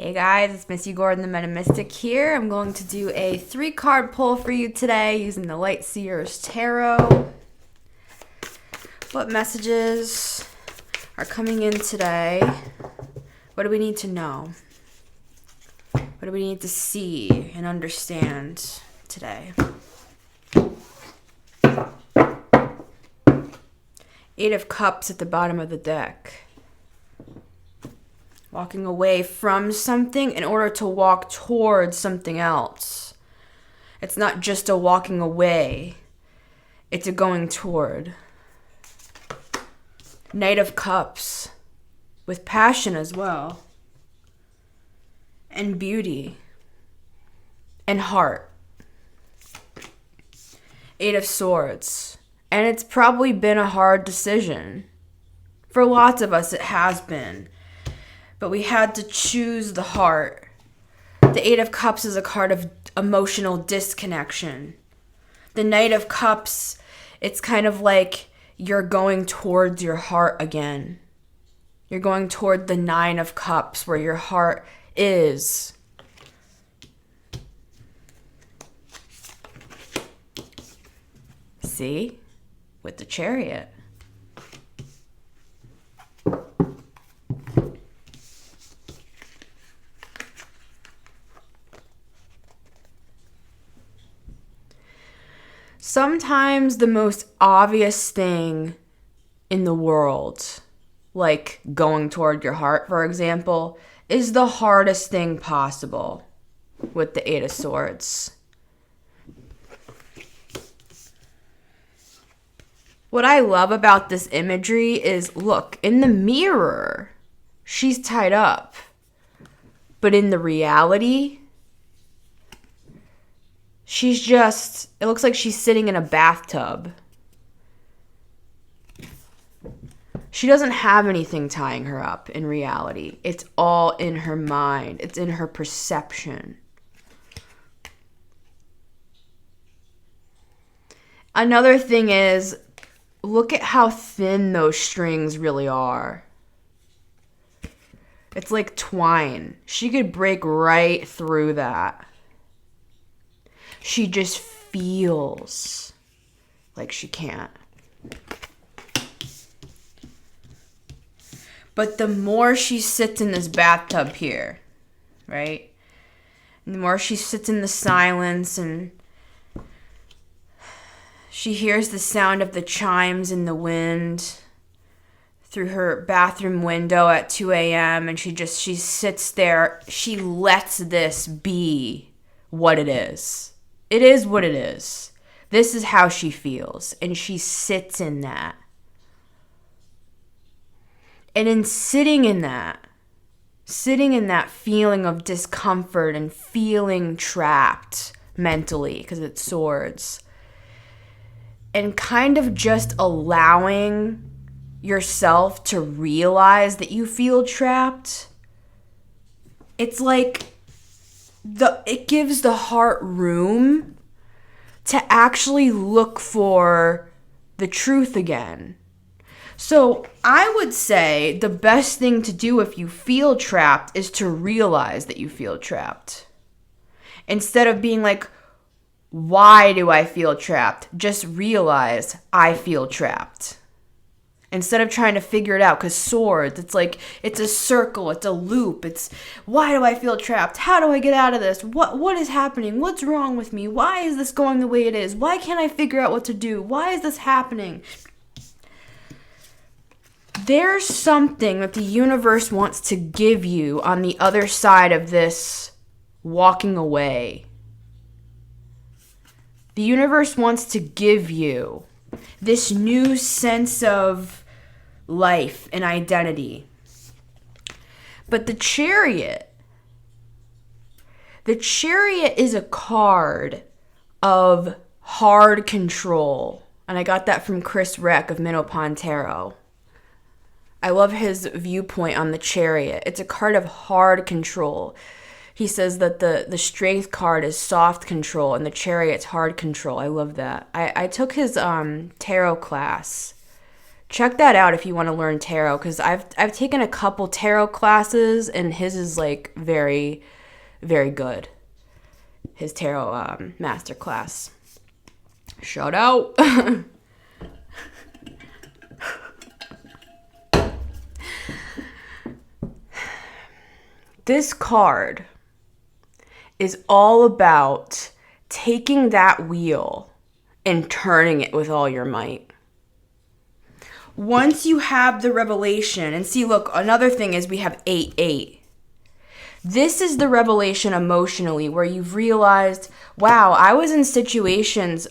Hey guys, it's Missy Gordon, the Meta Mystic here. I'm going to do a 3-card pull for you today using the Light Seers Tarot. What messages are coming in today? What do we need to know? What do we need to see and understand today? Eight of Cups at the bottom of the deck. Walking away from something in order to walk towards something else. It's not just a walking away. It's a going toward. Knight of Cups. With passion as well. And beauty. And heart. Eight of Swords. And it's probably been a hard decision. For lots of us, it has been. But we had to choose the heart. The Eight of Cups is a card of emotional disconnection. The Knight of Cups, it's kind of like you're going towards your heart again. You're going toward the Nine of Cups where your heart is. See? With the Chariot. Sometimes the most obvious thing in the world, like going toward your heart, for example, is the hardest thing possible with the Eight of Swords. What I love about this imagery is, look, in the mirror, she's tied up. But in the reality, she's just, it looks like she's sitting in a bathtub. She doesn't have anything tying her up in reality. It's all in her mind. It's in her perception. Another thing is, look at how thin those strings really are. It's like twine. She could break right through that. She just feels like she can't. But the more she sits in this bathtub here, right? The more she sits in the silence and she hears the sound of the chimes in the wind through her bathroom window at 2 a.m. and she sits there. She lets this be what it is. It is what it is. This is how she feels. And she sits in that. And in sitting in that feeling of discomfort and feeling trapped mentally, because it's swords, and kind of just allowing yourself to realize that you feel trapped, it's like it gives the heart room to actually look for the truth again. So I would say the best thing to do if you feel trapped is to realize that you feel trapped. Instead of being like, why do I feel trapped? Just realize I feel trapped. Instead of trying to figure it out, because swords, it's like, it's a circle, it's a loop. It's, why do I feel trapped? How do I get out of this? What is happening? What's wrong with me? Why is this going the way it is? Why can't I figure out what to do? Why is this happening? There's something that the universe wants to give you on the other side of this walking away. The universe wants to give you this new sense of life and identity. But the Chariot is a card of hard control. And I got that from Chris Reck of Minnow Pond Tarot. I love his viewpoint on the Chariot. It's a card of hard control. He says that the Strength card is soft control and the Chariot's hard control. I love that. I took his tarot class, check that out if you want to learn tarot, because I've taken a couple tarot classes, and his is like very, very good. His tarot master class. Shout out. This card is all about taking that wheel and turning it with all your might. Once you have the revelation, and see, look, another thing is we have 8-8. This is the revelation emotionally where you've realized, wow, I was in situations,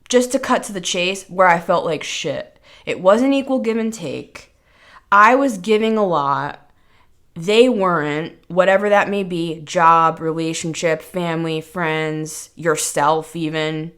just to cut to the chase, where I felt like shit. It wasn't equal give and take. I was giving a lot. They weren't, whatever that may be, job, relationship, family, friends, yourself even.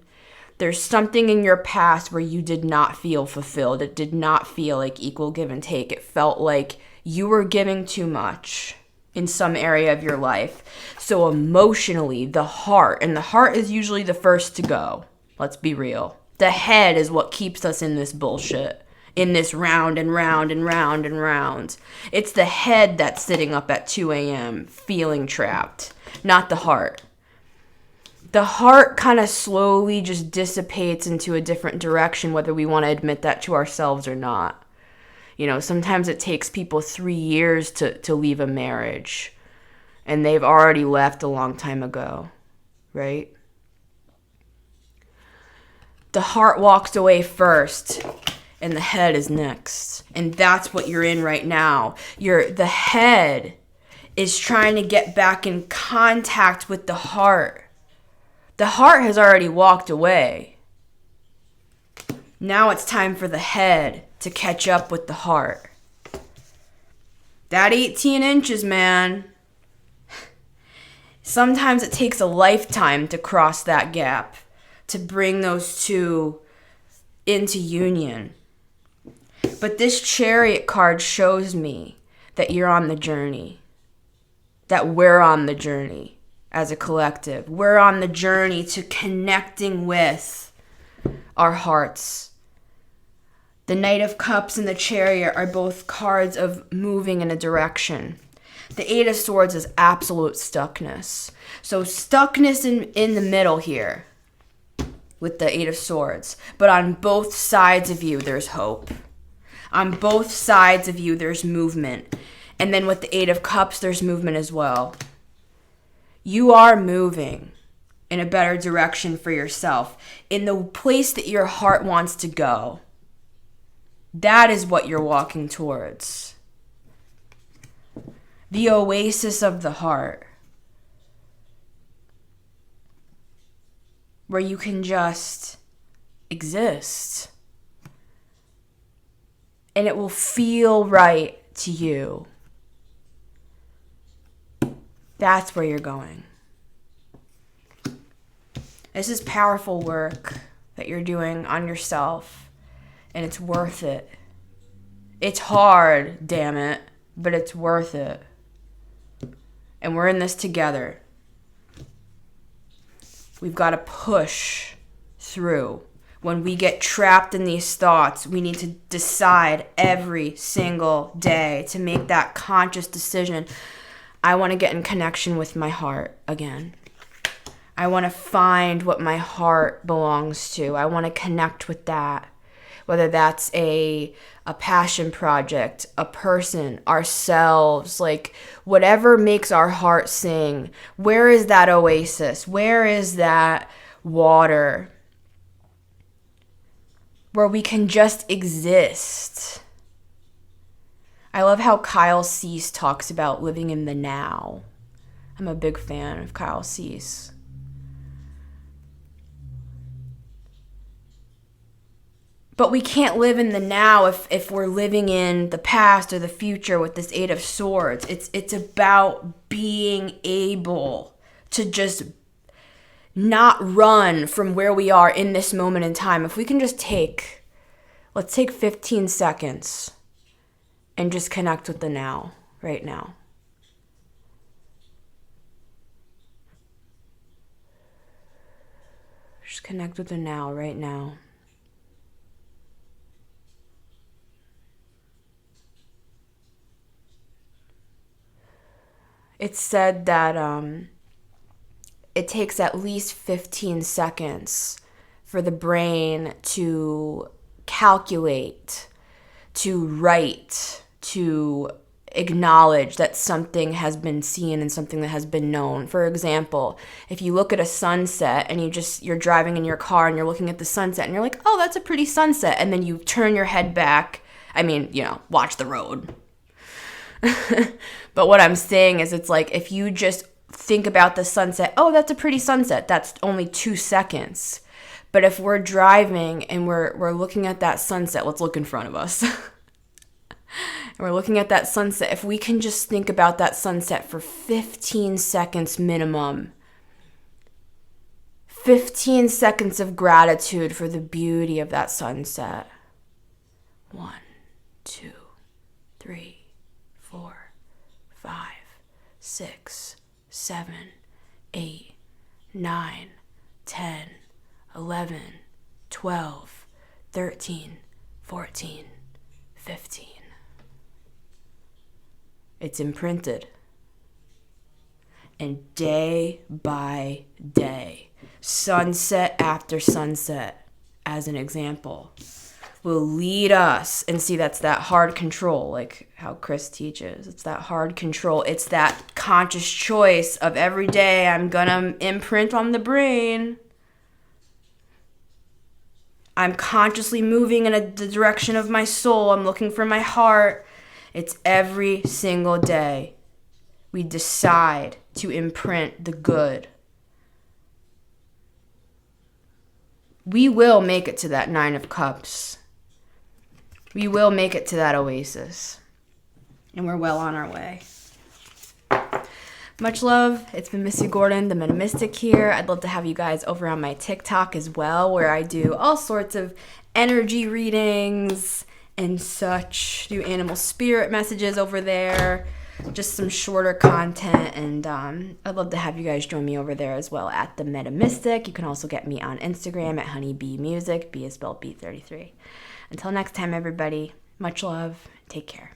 There's something in your past where you did not feel fulfilled. It did not feel like equal give and take. It felt like you were giving too much in some area of your life. So emotionally, the heart, and the heart is usually the first to go. Let's be real. The head is what keeps us in this bullshit. In this round and round and round and round. It's the head that's sitting up at 2 a.m. feeling trapped, not the heart. The heart kind of slowly just dissipates into a different direction, whether we want to admit that to ourselves or not. You know, sometimes it takes people 3 years to leave a marriage, and they've already left a long time ago, right? The heart walks away first, and the head is next. And that's what you're in right now. The head is trying to get back in contact with the heart. The heart has already walked away. Now it's time for the head to catch up with the heart. That 18 inches, man. Sometimes it takes a lifetime to cross that gap, to bring those two into union. But this Chariot card shows me that you're on the journey, that we're on the journey as a collective. We're on the journey to connecting with our hearts. The Knight of Cups and the Chariot are both cards of moving in a direction. The Eight of Swords is absolute stuckness. So stuckness in the middle here with the Eight of Swords. But on both sides of you, there's hope. On both sides of you, there's movement. And then with the Eight of Cups, there's movement as well. You are moving in a better direction for yourself, in the place that your heart wants to go. That is what you're walking towards. The oasis of the heart, where you can just exist. And it will feel right to you. That's where you're going. This is powerful work that you're doing on yourself, and it's worth it. It's hard, damn it, but it's worth it. And we're in this together. We've got to push through. When we get trapped in these thoughts, we need to decide every single day to make that conscious decision. I want to get in connection with my heart again. I want to find what my heart belongs to. I want to connect with that. Whether that's a passion project, a person, ourselves, like whatever makes our heart sing. Where is that oasis? Where is that water where we can just exist? I love how Kyle Cease talks about living in the now. I'm a big fan of Kyle Cease. But we can't live in the now if we're living in the past or the future with this Eight of Swords. It's about being able to just not run from where we are in this moment in time. If we can just let's take 15 seconds and just connect with the now, right now. Just connect with the now, right now. it's said that it takes at least 15 seconds for the brain to calculate, to write, to acknowledge that something has been seen and something that has been known. For example, if you look at a sunset and you're driving in your car and you're looking at the sunset and you're like, oh, that's a pretty sunset. And then you turn your head back. Watch the road. But what I'm saying is, it's like, if you just think about the sunset, oh, that's a pretty sunset, that's only 2 seconds. But if we're driving and we're looking at that sunset, let's look in front of us. And we're looking at that sunset. If we can just think about that sunset for 15 seconds minimum, 15 seconds of gratitude for the beauty of that sunset. 1, 2, 3, 4, 5, 6, 7, 8, 9, 10, 11, 12, 13, 14, 15. It's imprinted. And day by day, sunset after sunset, as an example, will lead us. And see, that's that hard control, like how Chris teaches. It's that hard control. It's that conscious choice of every day I'm gonna imprint on the brain. I'm consciously moving in the direction of my soul. I'm looking for my heart. It's every single day we decide to imprint the good. We will make it to that 9 of Cups. We will make it to that OASIS. And we're well on our way. Much love. It's been Missy Gordon, the Metamystic here. I'd love to have you guys over on my TikTok as well, where I do all sorts of energy readings and such. Do animal spirit messages over there. Just some shorter content. And I'd love to have you guys join me over there as well at the Metamystic. You can also get me on Instagram at honeybeemusic. B is spelled B33. Until next time, everybody. Much love. Take care.